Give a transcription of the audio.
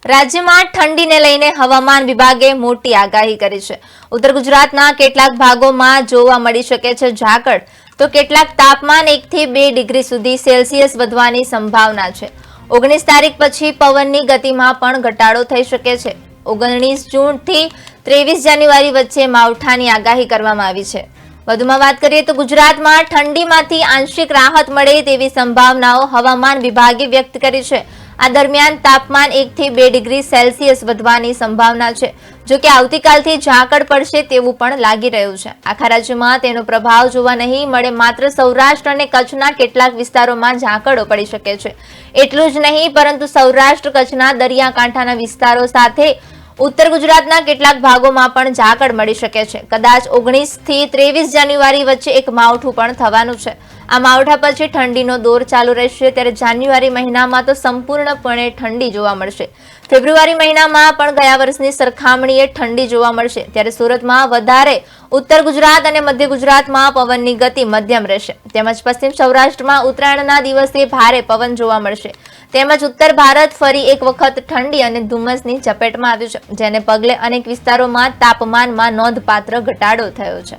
રાજ્યમાં ઠંડીને લઈને હવામાન વિભાગે મોટી આગાહી કરી છે। ઉત્તર ગુજરાતના કેટલાક ભાગોમાં જોવા મળી શકે છે ઝાકળ, તો કેટલાક તાપમાન 1 થી 2 ડિગ્રી સુધી સેલ્સિયસ વધવાની સંભાવના છે। 19 તારીખ પછી પવનની ગતિમાં પણ ઘટાડો થઈ શકે છે। 19 જૂનથી 23 જાન્યુઆરી વચ્ચે માવઠાની આગાહી કરવામાં આવી છે। વધુમાં વાત કરીએ તો ગુજરાતમાં ઠંડીમાંથી આંશિક રાહત મળે તેવી સંભાવનાઓ હવામાન વિભાગે વ્યક્ત કરી છે। આ દરમિયાન તાપમાન 1 થી 2 ડિગ્રી સેલ્સિયસ વધવાની સંભાવના છે। જો કે આવતીકાલથી ઝાકળ પડશે તેવું પણ લાગી રહ્યું છે। આખા રાજ્યમાં તેનો પ્રભાવ જોવા નહીં મળે, માત્ર સૌરાષ્ટ્ર અને કચ્છના કેટલાક વિસ્તારોમાં ઝાકળો પડી શકે છે। એટલું જ નહીં, પરંતુ સૌરાષ્ટ્ર કચ્છના દરિયાકાંઠાના વિસ્તારો સાથે ઉત્તર ગુજરાતના કેટલાક ભાગોમાં પણ ઝાકળ મળી શકે છે। કદાચ 19 થી 23 જાન્યુઆરી વચ્ચે એક માવઠું પણ થવાનું છે। આ માવઠા પછી ઠંડીનો દોર ચાલુ રહેશે, ત્યારે જાન્યુઆરી મહિનામાં તો સંપૂર્ણપણે ઠંડી જોવા મળશે। ફેબ્રુઆરી મહિનામાં પણ ગયા વર્ષની સરખામણીએ ઠંડી જોવા મળશે, ત્યારે સુરતમાં વધારે, ઉત્તર ગુજરાત અને મધ્ય ગુજરાતમાં પવનની ગતિ મધ્યમ રહેશે, તેમજ પશ્ચિમ સૌરાષ્ટ્રમાં ઉત્તરાયણના દિવસે ભારે પવન જોવા મળશે। તેમજ ઉત્તર ભારત ફરી એક વખત ઠંડી અને ધુમ્મસની ચપેટમાં આવ્યું છે, જેને પગલે અનેક વિસ્તારોમાં તાપમાનમાં નોંધપાત્ર ઘટાડો થયો છે।